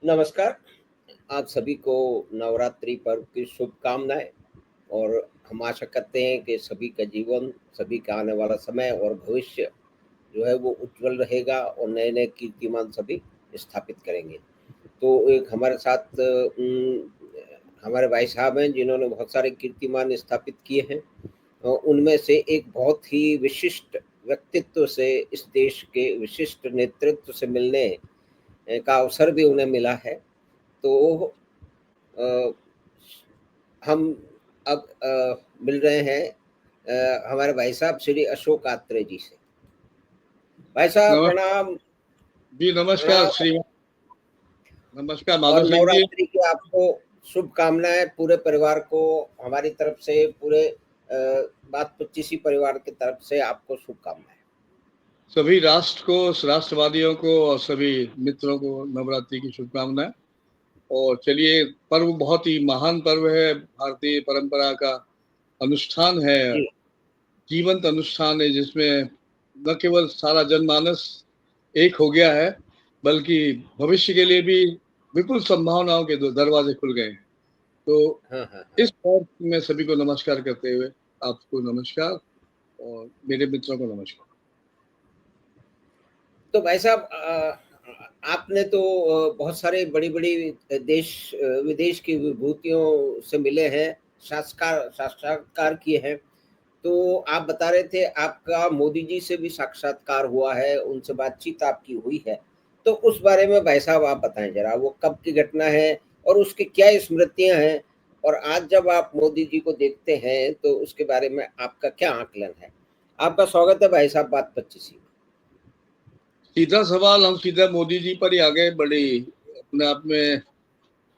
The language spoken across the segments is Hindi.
नमस्कार। आप सभी को नवरात्रि पर्व की शुभकामनाएँ और हम आशा करते हैं कि सभी का जीवन, सभी का आने वाला समय और भविष्य जो है वो उज्ज्वल रहेगा और नए-नए कीर्तिमान सभी स्थापित करेंगे। तो एक हमारे साथ हमारे भाई साहब हैं जिन्होंने बहुत सारे कीर्तिमान स्थापित किए हैं। उनमें से एक बहुत ही विशिष्ट व्यक्तित्व से इस देश के विशिष्ट नेतृत्व से मिलने का अवसर भी उन्हें मिला है। तो अ, हम अब मिल रहे हैं हमारे भाई साहब श्री अशोक आत्रे जी से। भाई साहब नमस्कार प्रणाम। जी। नमस्कार प्रणाम श्रीमान। नमस्कार और माधव सिंह जी। नवरात्रि की आपको शुभकामनाएं, पूरे परिवार को हमारी तरफ से, पूरे बात पच्चीसी परिवार की तरफ से आपको शुभकामनाएं। सभी राष्ट्र को, राष्ट्रवादियों को और सभी मित्रों को नवरात्रि की शुभकामनाएं। और चलिए, पर्व बहुत ही महान पर्व है, भारतीय परंपरा का अनुष्ठान है, जी। जीवंत अनुष्ठान है, जिसमें न केवल सारा जनमानस एक हो गया है, बल्कि भविष्य के लिए भी विपुल संभावनाओं के दरवाजे खुल गए हैं। तो हाँ, हाँ, हाँ। इस पर्व में सभी को नमस्कार करते हुए आपको नमस्कार और मेरे मित्रों को नमस्कार। तो भाई साहब आपने तो बहुत सारे बड़ी-बड़ी देश विदेश की विभूतियों से मिले हैं, साक्षात्कार किए हैं। तो आप बता रहे थे आपका मोदी जी से भी साक्षात्कार हुआ है, उनसे बातचीत आपकी हुई है। तो उस बारे में भाई साहब आप बताएँ ज़रा, वो कब की घटना है और उसकी क्या स्मृतियाँ हैं? और आज जब आप मोदी जी को देखते हैं, तो उसके बारे में आपका क्या आकलन है? आपका स्वागत है भाई साहब बात 25 में। सीधा सवाल, हम सीधा मोदी जी पर ही आ गए। बड़ी अपने आप में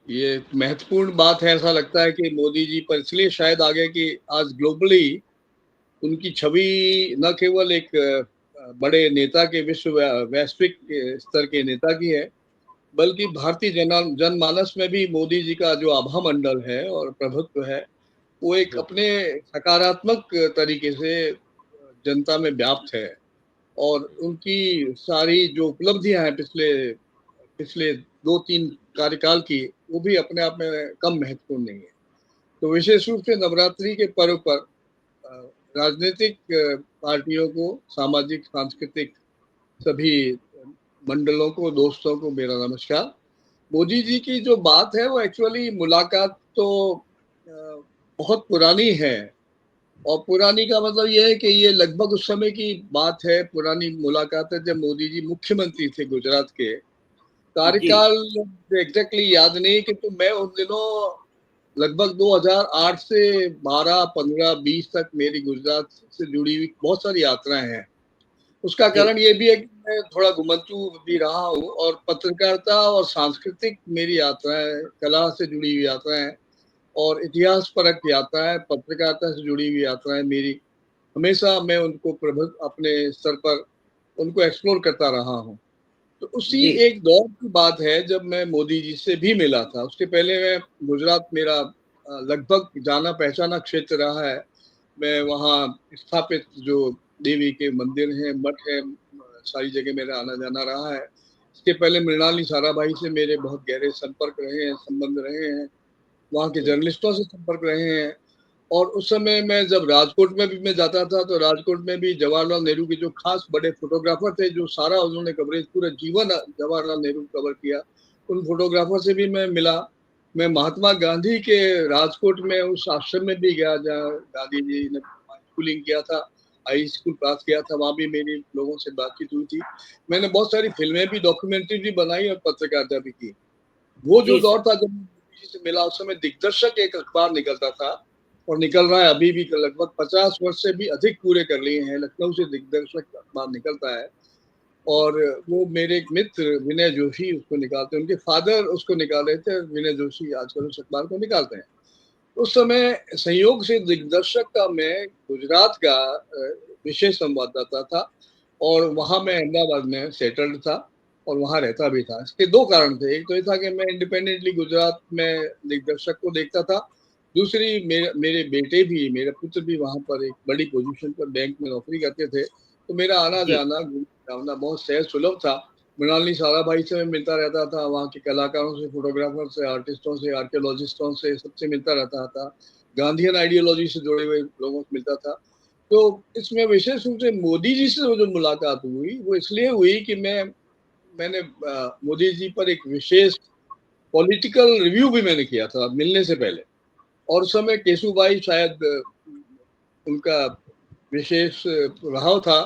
ये महत्वपूर्ण बात है। ऐसा लगता है कि मोदी जी पर इसलिए शायद आ गए कि आज ग्लोबली उनकी छवि न केवल एक बड़े नेता के, वैश्विक स्तर के नेता की है, बल्कि भारतीय जनमानस में भी मोदी जी का जो आभा मंडल है और प्रभुत्व है, वो एक हुँ, अपने सकारात्मक तरीके से जनता में व्याप्त है। और उनकी सारी जो उपलब्धियां हैं पिछले पिछले 2-3 कार्यकाल की, वो भी अपने आप में कम महत्वपूर्ण नहीं है। तो विशेष रूप से नवरात्रि के पर्व पर अ, राजनीतिक पार्टियों को, सामाजिक सांस्कृतिक सभी मंडलों को, दोस्तों को मेरा नमस्कार। मोदी जी की जो बात है वो एक्चुअली मुलाकात तो बहुत पुरानी है। और पुरानी का मतलब ये है कि ये लगभग उस समय की बात है, पुरानी मुलाकात है जब मोदी जी मुख्यमंत्री थे गुजरात के। जी। कार्यकाल एग्जैक्टली याद नहीं, किंतु मैं उन दिनों लगभग 2008 से 12, 15, 20 तक मेरी गुजरात से जुड़ी हुई बहुत सारी यात्राएं हैं। उसका जी। कारण ये भी है कि मैं थोड़ा घुमंतू भी रहा हूँ, और पत्रकारिता और सांस्कृतिक मेरी यात्राएं, कला से जुड़ी हुई यात्राएं और इतिहास परक यात्राएं, पत्रकारिता से जुड़ी हुई यात्राएं मेरी हमेशा, मैं उनको प्रबंध अपने स्तर पर उनको एक्सप्लोर करता रहा हूँ। तो उसी जी। एक दौर की बात है जब मैं मोदी जी से भी मिला था। उसके पहले मैं गुजरात, मेरा लगभग जाना पहचाना क्षेत्र रहा है। मैं वहाँ स्थापित जो देवी के मंदिर हैं, मठ है, सारी जगह मेरा आना जाना रहा है। इसके पहले मृणाली साराभाई से मेरे बहुत गहरे संपर्क रहे हैं, संबंध रहे हैं। वहाँ के हुँ, जर्नलिस्टों से संपर्क रहे हैं। और उस समय मैं जब राजकोट में भी मैं जाता था, तो राजकोट में भी जवाहरलाल नेहरू के जो खास बड़े फोटोग्राफर थे, जो सारा उन्होंने कवरेज, पूरा जीवन जवाहरलाल नेहरू कवर किया, उन फोटोग्राफर से भी मैं मिला। मैं महात्मा गांधी के राजकोट में उस आश्रम में भी गया जहाँ गांधी जी ने स्कूलिंग किया था, हाई स्कूल पास किया था। वहां भी मेरी लोगों से बातचीत हुई थी। मैंने बहुत सारी फिल्में भी, डॉक्यूमेंट्री भी बनाई और पत्रकारिता भी की। वो जो जी दौर सर। था जब मैं किसी से मिला, उस समय दिग्दर्शक एक अखबार निकलता था, और निकल रहा है अभी भी, लगभग 50 वर्ष से भी अधिक पूरे कर लिए हैं, लखनऊ से दिग्दर्शक अखबार निकलता है। और वो मेरे एक मित्र विनय जोशी उसको निकालते हैं, उनके फादर उसको निकाल रहे थे, विनय जोशी आजकल उस अखबार को निकालते हैं। उस समय संयोग से दिग्दर्शक का मैं गुजरात का विशेष संवाददाता था, और वहां मैं अहमदाबाद में सेटल्ड था और वहां रहता भी था। इसके दो कारण थे। एक तो ये था कि मैं इंडिपेंडेंटली गुजरात में दिग्दर्शक को देखता था। दूसरी, मेरे बेटे भी, मेरे पुत्र भी वहां पर एक बड़ी पोजीशन पर बैंक में नौकरी करते थे, तो मेरा आना जी। जाना, घूमना जाना बहुत सहज सुलभ था। मृणालिनी साराभाई से मैं मिलता रहता था, वहाँ के कलाकारों से, फोटोग्राफर से, आर्टिस्टों से, आर्कियोलॉजिस्टों से, सबसे मिलता रहता था। गांधीयन आइडियोलॉजी से जुड़े हुए लोगों से मिलता था। तो इसमें विशेष रूप से मोदी जी से जो मुलाकात हुई वो इसलिए हुई कि मैंने मोदी जी पर एक विशेष पॉलिटिकल रिव्यू भी मैंने किया था मिलने से पहले। और उस समय केशुभाई शायद उनका विशेष प्रभाव था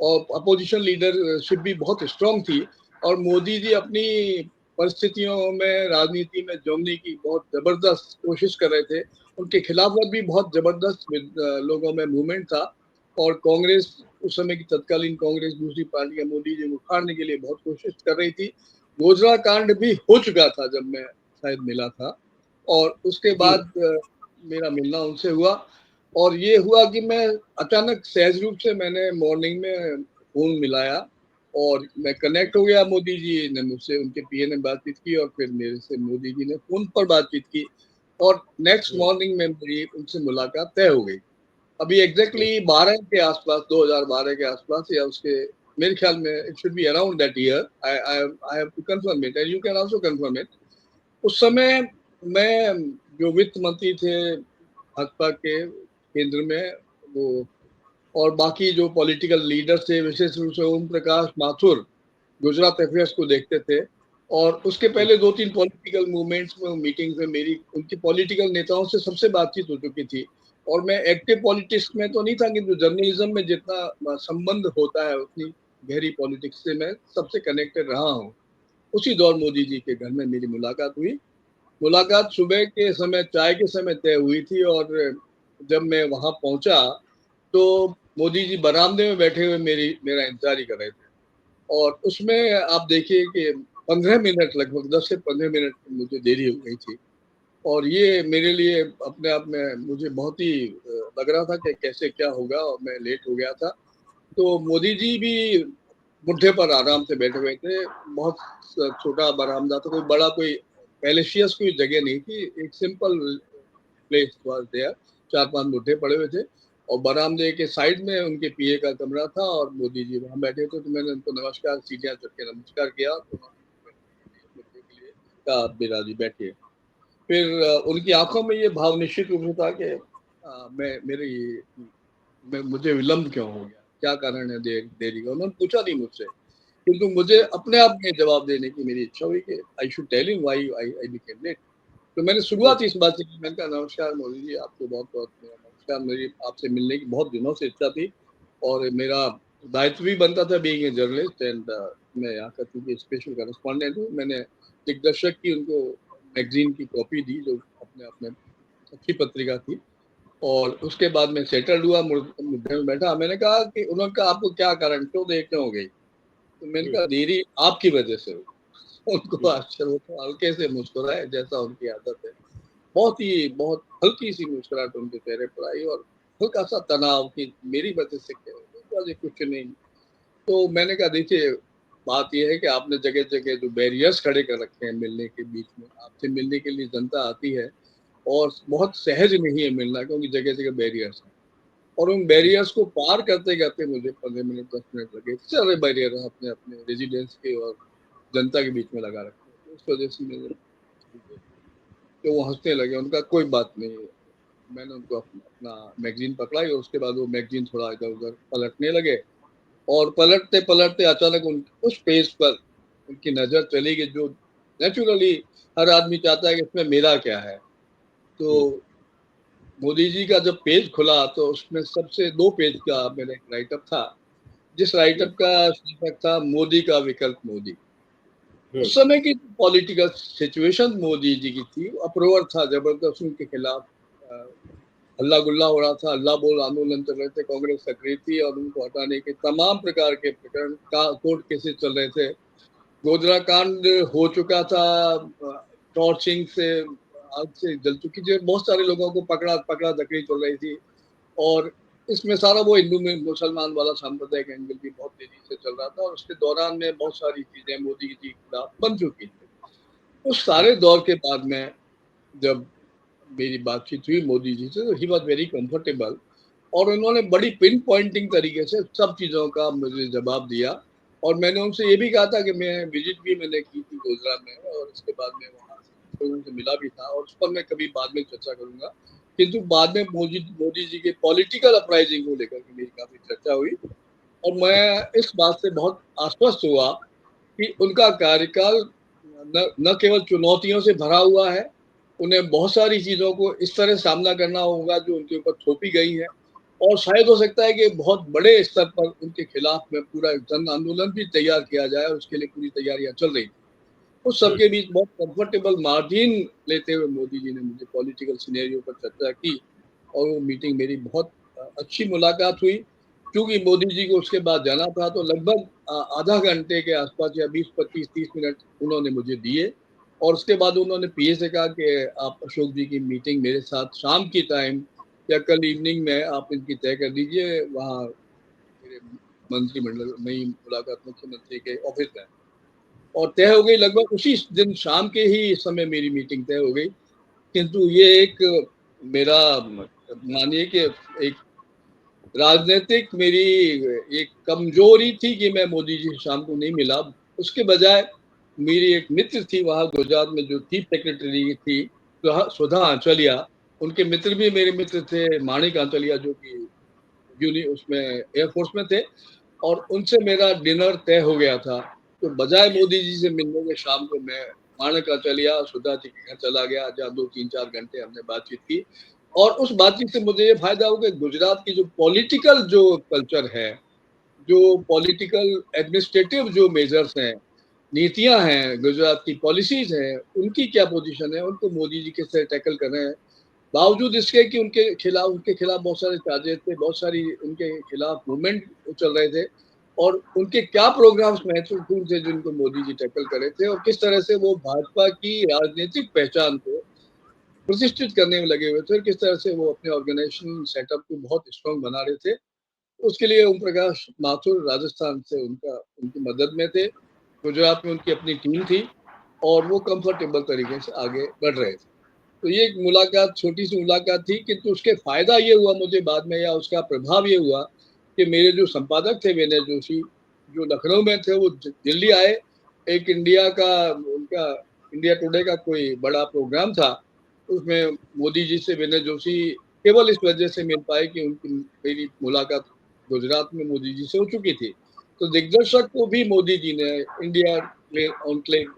और अपोजिशन लीडरशिप भी बहुत स्ट्रांग थी। और मोदी जी अपनी परिस्थितियों में राजनीति में जमने की बहुत जबरदस्त कोशिश कर रहे थे। उनके खिलाफ भी बहुत जबरदस्त लोगों में मूवमेंट था। और कांग्रेस उस समय की तत्कालीन कांग्रेस दूसरी पार्टी है, मोदी जी को उखाड़ने के लिए बहुत कोशिश कर रही थी। गोजरा कांड भी हो चुका था जब मैं शायद मिला था। और उसके जी। बाद मेरा मिलना उनसे हुआ। और ये हुआ कि मैं अचानक सहज रूप से मैंने मॉर्निंग में फोन मिलाया और मैं कनेक्ट हो गया। मोदी जी ने मुझसे, उनके पीए ने बातचीत की और फिर मेरे से मोदी जी ने फोन पर बातचीत की। और नेक्स्ट मॉर्निंग में मेरी उनसे मुलाकात तय हो गई। अभी एग्जैक्टली 12 के आसपास, 2012 के आसपास या उसके, मेरे ख्याल में it should be around that year. I have to confirm it and you can also confirm it. उस समय मैं, जो वित्त मंत्री थे भाजपा के केंद्र में, वो और बाकी जो पॉलिटिकल लीडर थे, विशेष रूप से ओम प्रकाश माथुर गुजरात अफेयर्स को देखते थे। और उसके पहले 2-3 पॉलिटिकल मूवमेंट्स में, मीटिंग्स में मेरी उनकी पॉलिटिकल नेताओं से सबसे बातचीत हो चुकी थी। और मैं एक्टिव पॉलिटिक्स में तो नहीं था, किंतु जर्नलिज्म में जितना संबंध होता है उतनी गहरी पॉलिटिक्स से मैं सबसे कनेक्टेड रहा हूँ। उसी दौर मोदी जी के घर में मेरी मुलाकात हुई। मुलाकात सुबह के समय, चाय के समय तय हुई थी। और जब मैं वहां पहुंचा तो मोदी जी बरामदे में बैठे हुए मेरा इंतजार ही कर रहे थे। और उसमें आप देखिए कि 15 मिनट, लगभग 10 से 15 मिनट मुझे देरी हो गई थी। और ये मेरे लिए अपने आप में मुझे बहुत ही लग रहा था कि कैसे क्या होगा, और मैं लेट हो गया था। तो मोदी जी भी बुढ़े पर आराम से बैठे हुए थे। बहुत छोटा बरामदा था, कोई बड़ा, कोई पैलेशियस कोई जगह नहीं थी, एक सिंपल प्लेस वाज देयर। 4-5 बुढ़े पड़े हुए थे और बरामदे के साइड में उनके पीए का कमरा था और मोदी जी वहां बैठे थे। तो मैंने उनको नमस्कार, सीढ़ियां चढ़ के नमस्कार किया। तो उन्होंने के लिए कहा, आप बिराजी बैठिए। फिर उनकी आंखों में ये भाव निश्चित रूप से था कि मैं मेरे मुझे विलम्ब क्यों हो गया, क्या कारण है देरी का। उन्होंने पूछा नहीं मुझसे, किंतु मुझे अपने आप में जवाब देने की मेरी इच्छा हुई कि I should tell him why I became late. तो मैंने शुरुआत इस बात से की। मैंने कहा, नमस्कार मोदी जी, आपको बहुत बहुत मेरा नमस्कार। मेरी आपसे मिलने की बहुत दिनों से इच्छा थी और मेरा दायित्व भी बनता था, बीइंग ए जर्नलिस्ट। एंड मैं यहाँ का चूंकि स्पेशल करेस्पॉन्डेंट हूँ, मैंने दिग्दर्शक की उनको मैगजीन की कॉपी दी, जो अपने अपने अच्छी पत्रिका थी। और उसके बाद मैं सेटल्ड हुआ, मुद्दे में बैठा। मैंने कहा कि, उन्होंने कहा, आपको क्या कारण, क्यों देर क्यों हो गई। तो मैंने कहा, देरी आपकी वजह से हुई। उनको आश्चर्य हो, तो हल्के से मुस्कुराए, जैसा उनकी आदत है। बहुत हल्की सी मुस्कुराहट उनके चेहरे पर आई और हल्का सा तनाव कि मेरी वजह से क्या हुआ, कुछ नहीं। तो मैंने कहा, देखिए, बात यह है कि आपने जगह जगह जो बैरियर्स खड़े कर रखे हैं मिलने के बीच में, आपसे मिलने के लिए जनता आती है और बहुत सहज नहीं है मिलना, क्योंकि जगह जगह बैरियर्स हैं। और उन बैरियर्स को पार करते करते मुझे 15 मिनट 10 मिनट लगे। सारे बैरियर अपने अपने रेजिडेंस के और जनता के बीच में लगा रखे हैं। तो उस वजह से मैंने, तो वो हंसने लगे। उनका कोई बात नहीं। मैंने उनको अपना मैगजीन पकड़ाई और उसके बाद वो मैगजीन थोड़ा इधर उधर पलटने लगे। और पलटते पलटते अचानक उस पेज पर उनकी नजर चली कि जो नेचुरली हर आदमी चाहता है कि इसमें मेरा क्या है। तो मोदी जी का जब पेज खुला तो उसमें सबसे 2 पेज का मेरा एक राइटअप था, जिस राइटअप का शीर्षक था, मोदी का विकल्प मोदी। उस समय की पॉलिटिकल सिचुएशन मोदी जी की थी, अप्रोवर था जबरदस्त, उनके खिलाफ हल्ला गुल्ला हो रहा था, हल्ला बोल आंदोलन चल रहे थे, कांग्रेस सक्रिय थी और उनको हटाने के तमाम प्रकार के प्रकरण का कोर्ट केसेस चल रहे थे। गोधरा कांड हो चुका था, टॉर्चिंग से आग से जल चुकी थी, बहुत सारे लोगों को पकड़ा पकड़ा धकड़ी चल रही थी। और इसमें सारा वो हिंदू में मुसलमान वाला सांप्रदायिक एंगल भी बहुत तेजी से चल रहा था। और उसके दौरान में बहुत सारी चीजें मोदी जी के खिलाफ बन चुकी थी। उस सारे दौर के बाद में जब मेरी बातचीत हुई मोदी जी से, तो ही वॉज वेरी कंफर्टेबल और उन्होंने बड़ी पिन पॉइंटिंग तरीके से सब चीजों का मुझे जवाब दिया। और मैंने उनसे ये भी कहा था कि मैं विजिट भी मैंने की थी गुजरात में, और उसके बाद में वहाँ लोगों से मिला भी था, और उस पर मैं कभी बाद में चर्चा करूंगा। किंतु बाद में मोदी जी के पॉलिटिकल अपराइजिंग को लेकर के मेरी काफी चर्चा हुई, और मैं इस बात से बहुत आश्वस्त हुआ कि उनका कार्यकाल न केवल चुनौतियों से भरा हुआ है, उन्हें बहुत सारी चीजों को इस तरह सामना करना होगा जो उनके ऊपर थोपी गई है, और शायद हो सकता है कि बहुत बड़े स्तर पर उनके खिलाफ में पूरा जन आंदोलन भी तैयार किया जाए, और उसके लिए पूरी तैयारियां चल रही थी। उस सबके बीच बहुत कंफर्टेबल मार्जिन लेते हुए मोदी जी ने मुझे पॉलिटिकल सिनेरियो पर चर्चा की, और वो मीटिंग मेरी बहुत अच्छी मुलाकात हुई। क्योंकि मोदी जी को उसके बाद जाना था, तो लगभग आधा घंटे के आसपास या 20, 25, 30 मिनट उन्होंने मुझे दिए, और उसके बाद उन्होंने पीए से कहा कि आप अशोक जी की मीटिंग मेरे साथ शाम की टाइम या कल इवनिंग में आप इनकी तय कर दीजिए, वहाँ मेरे मंत्रिमंडल में मुलाकात मुख्यमंत्री के ऑफिस में, और तय हो गई। लगभग उसी दिन शाम के ही समय मेरी मीटिंग तय हो गई। किंतु ये एक मेरा मानिए कि एक राजनीतिक मेरी एक कमजोरी थी कि मैं मोदी जी शाम को नहीं मिला। उसके बजाय मेरी एक मित्र थी वहां गुजरात में, जो चीफ सेक्रेटरी थी, सुधा आंचलिया। उनके मित्र भी मेरे मित्र थे, माणिक आंचलिया, जो कि उसमें एयरफोर्स में थे, और उनसे मेरा डिनर तय हो गया था। तो बजाय मोदी जी से मिलने के शाम को मैं माणिक आंचलिया सुधा जी के घर चला गया, जहाँ 2, 3, 4 घंटे हमने बातचीत की। और उस बातचीत से मुझे ये फायदा हो कि गुजरात की जो पॉलिटिकल जो कल्चर है, जो पॉलिटिकल एडमिनिस्ट्रेटिव जो मेजर्स हैं, नीतियां हैं, गुजरात की पॉलिसीज हैं, उनकी क्या पोजीशन है, उनको मोदी जी किस तरह टैकल कर रहे हैं, बावजूद इसके कि उनके खिलाफ बहुत सारे चार्जेस थे, बहुत सारी उनके खिलाफ मूवमेंट चल रहे थे, और उनके क्या प्रोग्राम्स महत्वपूर्ण थे जिनको मोदी जी टैकल कर रहे थे, और किस तरह से वो भाजपा की राजनीतिक पहचान को प्रतिष्ठित करने में लगे हुए थे, और किस तरह से वो अपने ऑर्गेनाइजेशन सेटअप को बहुत स्ट्रॉन्ग बना रहे थे। उसके लिए ओम प्रकाश माथुर राजस्थान से उनकी मदद में थे। गुजरात में उनकी अपनी टीम थी, और वो कंफर्टेबल तरीके से आगे बढ़ रहे थे। तो ये एक मुलाकात, छोटी सी मुलाकात थी, किंतु उसके फायदा ये हुआ मुझे बाद में, या उसका प्रभाव ये हुआ कि मेरे जो संपादक थे विनय जोशी, जो लखनऊ में थे, वो दिल्ली आए। एक उनका इंडिया टुडे का कोई बड़ा प्रोग्राम था, उसमें मोदी जी से विनय जोशी केवल इस वजह से मिल पाए कि उनकी मेरी मुलाकात गुजरात में मोदी जी से हो चुकी थी। तो दिग्दर्शक को भी मोदी जी ने इंडिया एनक्लेव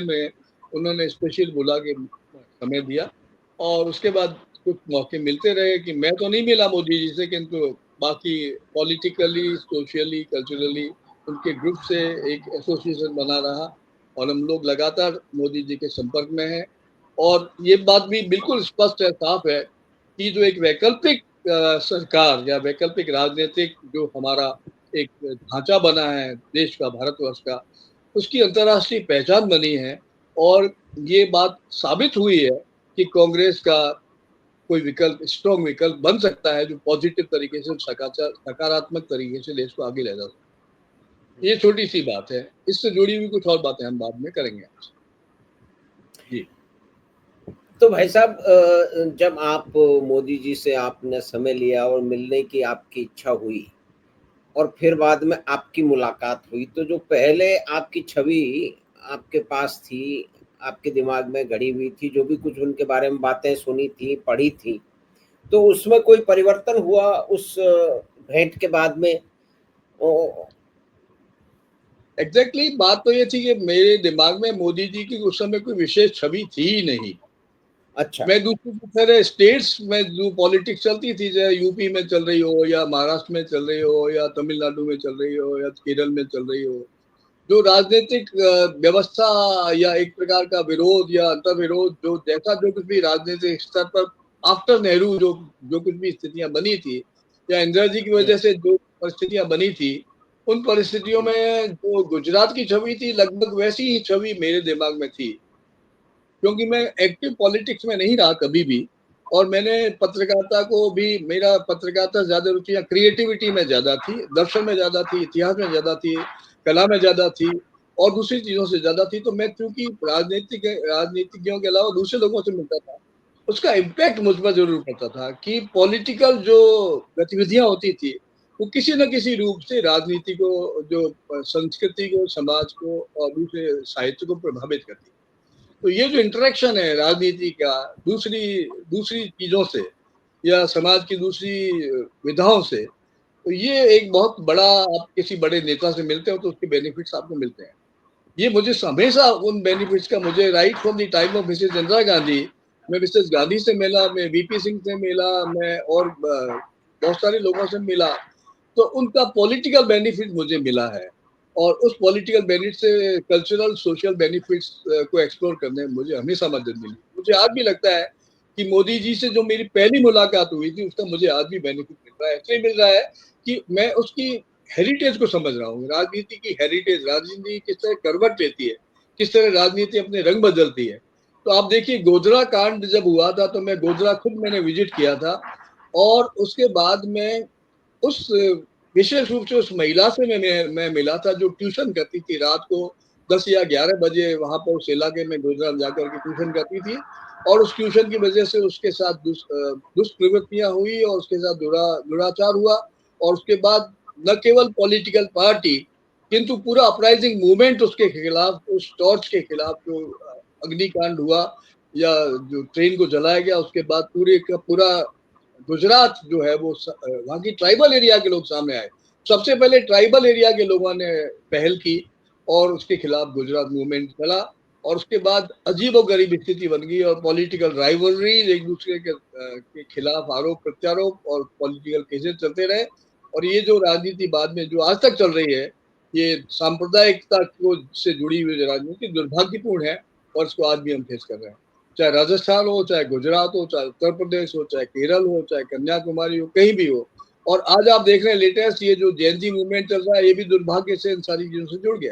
में उन्होंने स्पेशल बुला के समय दिया, और उसके बाद कुछ मौके मिलते रहे कि मैं तो नहीं मिला मोदी जी से, किंतु बाकी पॉलिटिकली, सोशली, कल्चरली उनके ग्रुप से एक एसोसिएशन बना रहा, और हम लोग लगातार मोदी जी के संपर्क में हैं। और ये बात भी बिल्कुल स्पष्ट है, साफ है, कि जो एक वैकल्पिक सरकार या वैकल्पिक राजनीतिक जो हमारा एक ढांचा बना है देश का, भारतवर्ष का, उसकी अंतर्राष्ट्रीय पहचान बनी है। और ये बात साबित हुई है कि कांग्रेस का कोई विकल्प, स्ट्रॉन्ग विकल्प बन सकता है, जो पॉजिटिव तरीके से, सकारात्मक तरीके से देश को आगे ले जा सकता है। ये छोटी सी बात है, इससे जुड़ी हुई कुछ और बातें हम बाद में करेंगे आपसे। जी। तो भाई साहब, जब आप मोदी जी से आपने समय लिया और मिलने की आपकी इच्छा हुई, और फिर बाद में आपकी मुलाकात हुई, तो जो पहले आपकी छवि आपके पास थी, आपके दिमाग में गड़ी हुई थी, जो भी कुछ उनके बारे में बातें सुनी थी, पढ़ी थी, तो उसमें कोई परिवर्तन हुआ उस भेंट के बाद में? एग्जैक्टली बात तो ये थी कि मेरे दिमाग में मोदी जी की उस समय कोई विशेष छवि थी ही नहीं। अच्छा। मैं दूसरी तरह स्टेट्स में जो पॉलिटिक्स चलती थी, चाहे यूपी में चल रही हो, या महाराष्ट्र में चल रही हो, या तमिलनाडु में चल रही हो, या केरल में चल रही हो, जो राजनीतिक व्यवस्था या एक प्रकार का विरोध या अंतर्विरोध, जो जैसा जो कुछ भी राजनीतिक स्तर पर आफ्टर नेहरू जो कुछ भी स्थितियां बनी थी, या इंदिरा जी की वजह से जो परिस्थितियां बनी थी, उन परिस्थितियों में जो गुजरात की छवि थी, लगभग वैसी ही छवि मेरे दिमाग में थी। क्योंकि मैं एक्टिव पॉलिटिक्स में नहीं रहा कभी भी, और मैंने पत्रकारिता को भी, मेरा पत्रकारिता ज्यादा रुचियां क्रिएटिविटी में ज्यादा थी, दर्शन में ज्यादा थी, इतिहास में ज्यादा थी, कला में ज्यादा थी, और दूसरी चीजों से ज्यादा थी। तो मैं क्योंकि राजनीतिज्ञों के अलावा दूसरे लोगों से मिलता था, उसका इम्पैक्ट मुझ पर जरूर पड़ता था कि पॉलिटिकल जो गतिविधियां होती थी, वो किसी न किसी रूप से राजनीति को, जो संस्कृति को, समाज को और दूसरे साहित्य को प्रभावित करती है। तो ये जो इंटरेक्शन है राजनीति का दूसरी दूसरी चीजों से या समाज की दूसरी विधाओं से, तो ये एक बहुत बड़ा, आप किसी बड़े नेता से मिलते हो तो उसके बेनिफिट्स आपको मिलते हैं। ये मुझे हमेशा उन बेनिफिट्स का, मुझे right from the time of Mrs Indira Gandhi, मैं मिसेस गांधी से मिला, मैं वीपी सिंह से मिला, मैं और बहुत सारे लोगों से मिला, तो उनका पॉलिटिकल बेनिफिट मुझे मिला है। और उस पॉलिटिकल बेनिफिट से कल्चरल सोशल बेनिफिट्स को एक्सप्लोर करने में मुझे हमेशा मदद मिली। मुझे आज भी लगता है कि मोदी जी से जो मेरी पहली मुलाकात हुई थी उसका मुझे आज भी बेनिफिट मिल रहा है। इसलिए मिल रहा है कि मैं उसकी हेरिटेज को समझ रहा हूँ, राजनीति की हेरिटेज, राजनीति किस तरह करवट लेती है, किस तरह राजनीति अपने रंग बदलती है। तो आप देखिए, गोधरा कांड जब हुआ था तो मैं गोधरा खुद मैंने विजिट किया था, और उसके बाद में उस विशेष रूप से उस महिला से मैं मिला था जो ट्यूशन करती थी रात को 10 या 11 बजे, वहां पर उस इलाके में गुजरात जाकर के ट्यूशन करती थी, और उस ट्यूशन की वजह से उसके साथ दुष्प्रवृत्तियां हुई और उसके साथ दुराचार हुआ। और उसके बाद न केवल पॉलिटिकल पार्टी किंतु पूरा अपराइजिंग मूवमेंट उसके खिलाफ, उस टॉर्च के खिलाफ जो अग्निकांड हुआ या जो ट्रेन को जलाया गया, उसके बाद पूरे का पूरा गुजरात जो है वो वहाँ की ट्राइबल एरिया के लोग सामने आए। सबसे पहले ट्राइबल एरिया के लोगों ने पहल की और उसके खिलाफ गुजरात मूवमेंट चला, और उसके बाद अजीबोगरीब स्थिति बन गई और पॉलिटिकल राइवलरीज, एक दूसरे के खिलाफ आरोप प्रत्यारोप और पॉलिटिकल केसेस चलते रहे। और ये जो राजनीति बाद में जो आज तक चल रही है, ये सांप्रदायिकता को से जुड़ी हुई राजनीति दुर्भाग्यपूर्ण है, और इसको आज भी हम फेस कर रहे हैं। चाहे राजस्थान हो, चाहे गुजरात हो, चाहे उत्तर प्रदेश हो, चाहे केरल हो, चाहे कन्याकुमारी हो, कहीं भी हो। और आज आप देख रहे हैं लेटेस्ट ये जो जेन ज़ी मूवमेंट चल रहा है, ये भी दुर्भाग्य से इन सारी चीजों से जुड़ गया।